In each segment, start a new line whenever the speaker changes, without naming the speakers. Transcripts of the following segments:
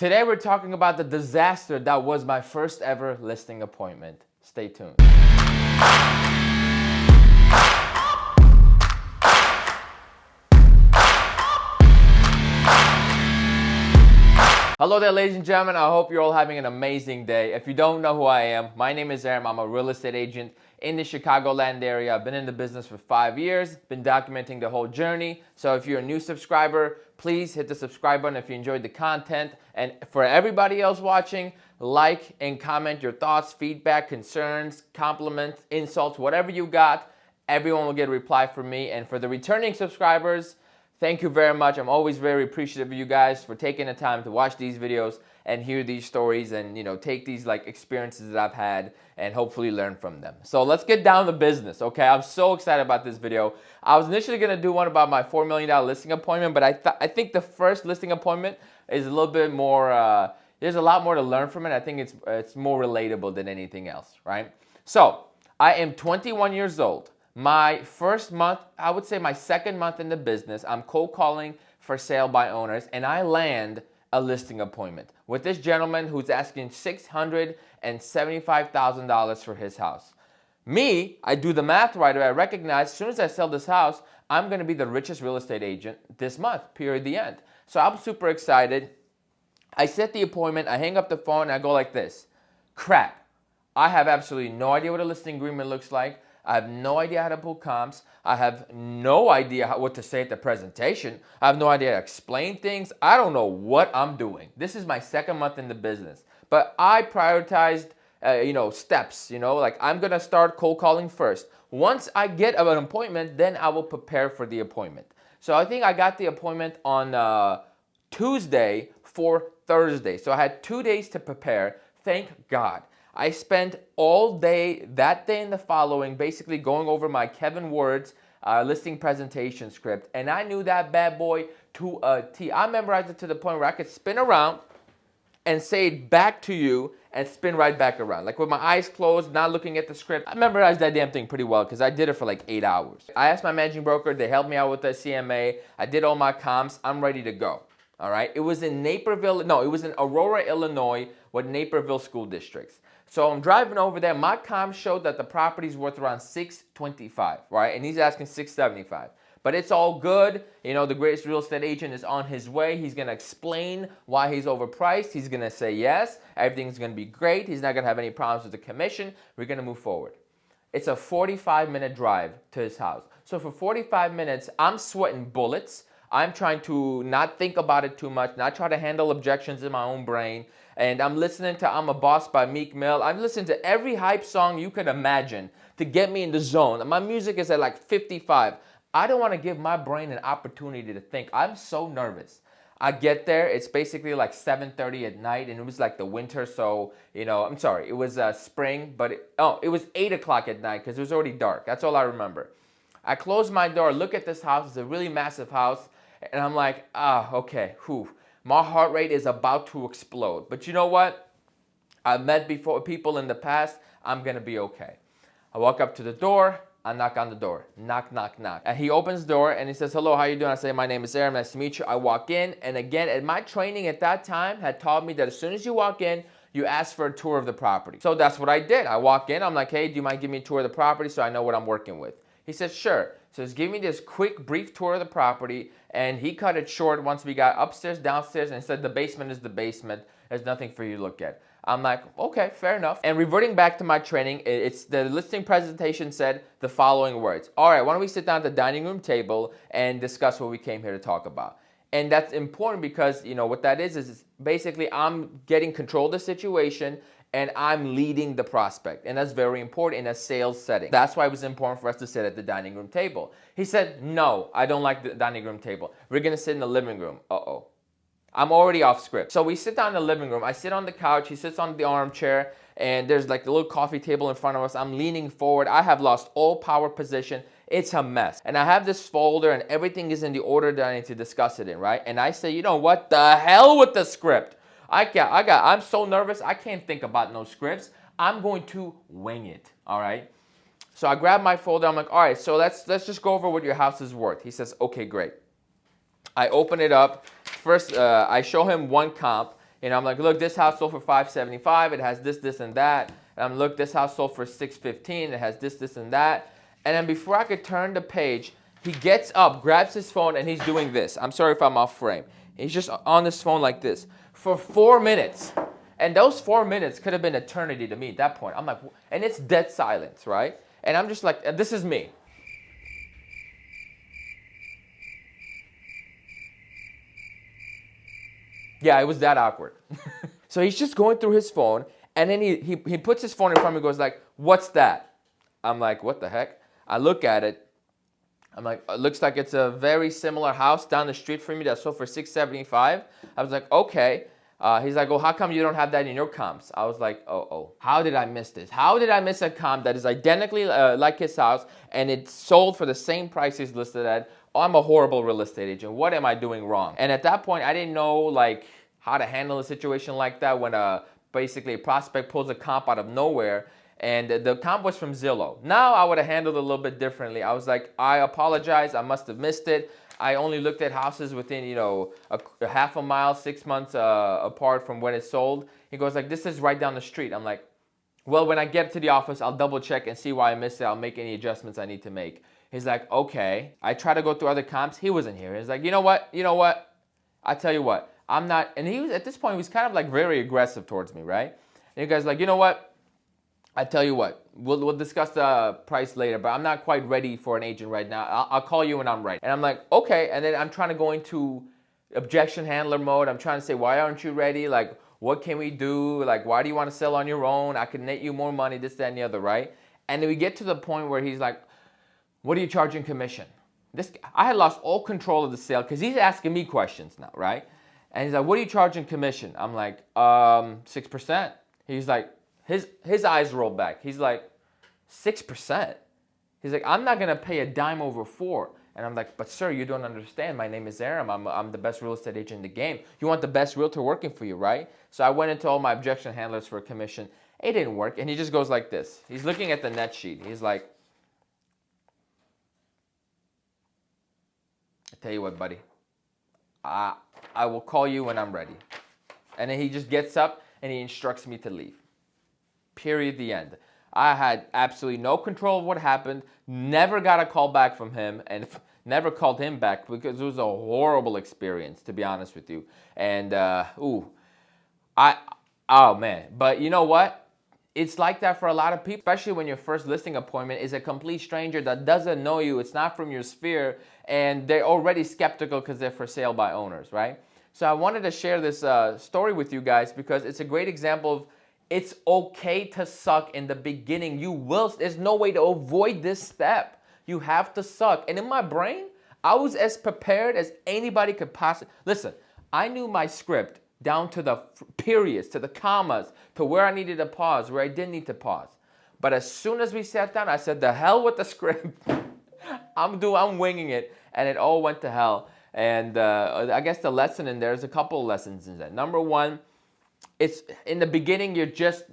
Today we're talking about the disaster that was my first ever listing appointment. Stay tuned. Hello there, ladies and gentlemen. I hope you're all having an amazing day. If you don't know who I am, my name is Aaron. I'm a real estate agent in the Chicagoland area. I've been in the business for 5 years, been documenting the whole journey. So if you're a new subscriber, please hit the subscribe button if you enjoyed the content. And for everybody else watching, like and comment your thoughts, feedback, concerns, compliments, insults, whatever you got. Everyone will get a reply from me. And for the returning subscribers, thank you very much. I'm always very appreciative of you guys for taking the time to watch these videos and hear these stories and, take these experiences that I've had and hopefully learn from them. So let's get down to business, okay? I'm so excited about this video. I was initially gonna do one about my $4 million listing appointment, but I think the first listing appointment is a little bit more, there's a lot more to learn from it. I think it's more relatable than anything else, right? So I am 21 years old. My first month, I would say my second month in the business, I'm cold calling for sale by owners, and I land a listing appointment with this gentleman who's asking $675,000 for his house. Me, I do the math right away. I recognize as soon as I sell this house, I'm going to be the richest real estate agent this month, period, the end. So I'm super excited. I set the appointment, I hang up the phone, and I go like this. Crap, I have absolutely no idea what a listing agreement looks like. I have no idea how to pull comps. I have no idea what to say at the presentation. I have no idea how to explain things. I don't know what I'm doing. This is my second month in the business. But I prioritized, steps, I'm going to start cold calling first. Once I get an appointment, then I will prepare for the appointment. So I think I got the appointment on Tuesday for Thursday. So I had 2 days to prepare. Thank God. I spent all day, that day and the following, basically going over my Kevin Ward's listing presentation script. And I knew that bad boy to a T. I memorized it to the point where I could spin around and say it back to you and spin right back around. Like with my eyes closed, not looking at the script. I memorized that damn thing pretty well because I did it for like 8 hours. I asked my managing broker, they helped me out with the CMA. I did all my comps. I'm ready to go. All right. It was in it was in Aurora, Illinois with Naperville school districts. So I'm driving over there. My comp showed that the property's worth around $625, right? And he's asking $675. But it's all good. The greatest real estate agent is on his way. He's going to explain why he's overpriced. He's going to say yes. Everything's going to be great. He's not going to have any problems with the commission. We're going to move forward. It's a 45-minute drive to his house. So for 45 minutes, I'm sweating bullets. I'm trying to not think about it too much, not try to handle objections in my own brain. And I'm listening to I'm a Boss by Meek Mill. I'm listening to every hype song you could imagine to get me in the zone. My music is at like 55. I don't want to give my brain an opportunity to think. I'm so nervous. I get there. It's basically like 7:30 at night, and it was like the winter. So, I'm sorry. It was spring, but it was 8 o'clock at night because it was already dark. That's all I remember. I close my door, look at this house. It's a really massive house. And I'm like, okay, whew. My heart rate is about to explode. But you know what? I've met people in the past. I'm going to be okay. I walk up to the door. I knock on the door. Knock, knock, knock. And he opens the door and he says, hello, how you doing? I say, my name is Aaron. Nice to meet you. I walk in. And again, my training at that time had taught me that as soon as you walk in, you ask for a tour of the property. So that's what I did. I walk in. I'm like, hey, do you mind giving me a tour of the property so I know what I'm working with? He says, sure. So he's giving me this quick, brief tour of the property, and he cut it short once we got upstairs, downstairs, and said the basement is the basement. There's nothing for you to look at. I'm like, okay, fair enough. And reverting back to my training, it's the listing presentation said the following words. All right, why don't we sit down at the dining room table and discuss what we came here to talk about? And that's important because, what that is basically I'm getting control of the situation and I'm leading the prospect. And that's very important in a sales setting. That's why it was important for us to sit at the dining room table. He said, no, I don't like the dining room table. We're gonna sit in the living room. Uh-oh. I'm already off script. So we sit down in the living room. I sit on the couch. He sits on the armchair. And there's like a little coffee table in front of us. I'm leaning forward. I have lost all power position. It's a mess. And I have this folder and everything is in the order that I need to discuss it in, right? And I say, you know what? The hell with the script. I'm so nervous. I can't think about no scripts. I'm going to wing it. All right. So I grab my folder. I'm like, all right, so let's just go over what your house is worth. He says, okay, great. I open it up. First, I show him one comp. I'm like, look, this house sold for 575. It has this, this, and that. And I'm look, this house sold for 615. It has this, this, and that. And then before I could turn the page, he gets up, grabs his phone, and he's doing this. I'm sorry if I'm off frame. He's just on his phone like this for 4 minutes. And those 4 minutes could have been eternity to me at that point. I'm like, and it's dead silence, right? And I'm just like, this is me. Yeah, it was that awkward. So he's just going through his phone, and then he puts his phone in front of me and goes like, what's that? I'm like, what the heck? I look at it. I'm like, it looks like it's a very similar house down the street from me that sold for $675. I was like, okay. He's like, oh, how come you don't have that in your comps? I was like, oh, how did I miss this? How did I miss a comp that is identically like his house and it's sold for the same price he's listed at? Oh, I'm a horrible real estate agent. What am I doing wrong? And at that point, I didn't know like how to handle a situation like that when basically a prospect pulls a comp out of nowhere. And the comp was from Zillow. Now I would have handled it a little bit differently. I was like, I apologize. I must have missed it. I only looked at houses within, a half a mile, 6 months apart from when it sold. He goes like, this is right down the street. I'm like, well, when I get to the office, I'll double check and see why I missed it. I'll make any adjustments I need to make. He's like, okay. I try to go through other comps. He wasn't here. He's like, you know what? I tell you what, I'm not. And he was, at this point, he was kind of like very aggressive towards me, right? And you guys like, you know what? I tell you what, we'll discuss the price later, but I'm not quite ready for an agent right now. I'll call you when I'm ready. And I'm like, okay. And then I'm trying to go into objection handler mode. I'm trying to say, why aren't you ready? Like, what can we do? Like, why do you want to sell on your own? I can net you more money, this, that, and the other, right? And then we get to the point where he's like, what are you charging commission? I had lost all control of the sale because he's asking me questions now, right? And he's like, what are you charging commission? I'm like, 6%. He's like, his eyes rolled back. He's like, 6%? He's like, I'm not gonna pay a dime over 4. And I'm like, but sir, you don't understand. My name is Aram. I'm the best real estate agent in the game. You want the best realtor working for you, right? So I went into all my objection handlers for a commission. It didn't work. And he just goes like this. He's looking at the net sheet. He's like, I tell you what, buddy, I will call you when I'm ready. And then he just gets up and he instructs me to leave. Period, the end. I had absolutely no control of what happened, never got a call back from him, and never called him back because it was a horrible experience, to be honest with you. And, oh man. But you know what? It's like that for a lot of people, especially when your first listing appointment is a complete stranger that doesn't know you. It's not from your sphere, and they're already skeptical because they're for sale by owners, right? So I wanted to share this story with you guys because it's a great example of it's okay to suck in the beginning. There's no way to avoid this step. You have to suck. And in my brain, I was as prepared as anybody could possibly. Listen, I knew my script down to the periods, to the commas, to where I needed to pause, where I didn't need to pause. But as soon as we sat down, I said, the hell with the script. I'm winging it. And it all went to hell. And I guess the lesson in there is a couple of lessons in that. Number one, it's in the beginning, you're just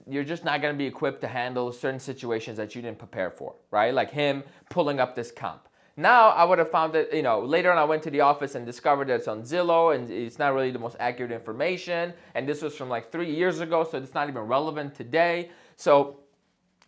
not going to be equipped to handle certain situations that you didn't prepare for, right? Like him pulling up this comp. Now I would have found that, later on I went to the office and discovered that it's on Zillow and it's not really the most accurate information. And this was from like 3 years ago, so it's not even relevant today. So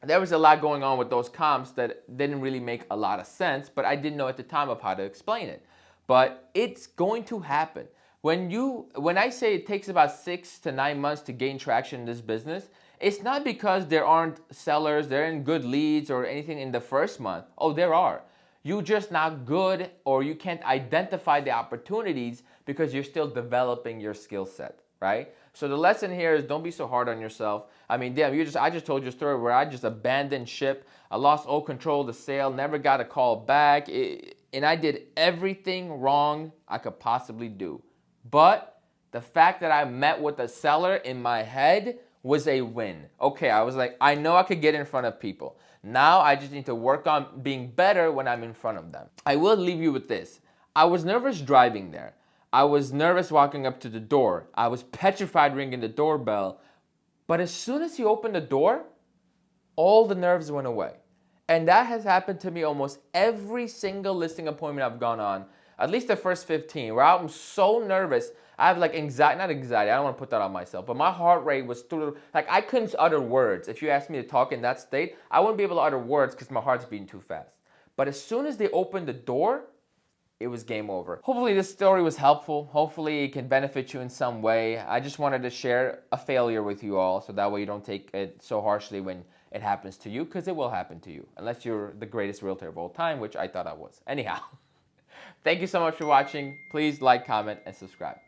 there was a lot going on with those comps that didn't really make a lot of sense, but I didn't know at the time of how to explain it. But it's going to happen. When I say it takes about 6 to 9 months to gain traction in this business, it's not because there aren't sellers, there aren't good leads or anything in the first month. Oh, there are. You're just not good, or you can't identify the opportunities because you're still developing your skill set, right? So the lesson here is don't be so hard on yourself. I mean, damn, I just told you a story where I just abandoned ship. I lost all control of the sale, never got a call back, and I did everything wrong I could possibly do. But the fact that I met with a seller in my head was a win. Okay, I was like, I know I could get in front of people. Now I just need to work on being better when I'm in front of them. I will leave you with this. I was nervous driving there. I was nervous walking up to the door. I was petrified ringing the doorbell. But as soon as he opened the door, all the nerves went away. And that has happened to me almost every single listing appointment I've gone on. At least the first 15, where I'm so nervous, I have like anxiety, not anxiety, I don't want to put that on myself, but my heart rate was through, like I couldn't utter words. If you asked me to talk in that state, I wouldn't be able to utter words because my heart's beating too fast. But as soon as they opened the door, it was game over. Hopefully this story was helpful. Hopefully it can benefit you in some way. I just wanted to share a failure with you all so that way you don't take it so harshly when it happens to you, because it will happen to you, unless you're the greatest realtor of all time, which I thought I was. Anyhow, thank you so much for watching. Please like, comment, and subscribe.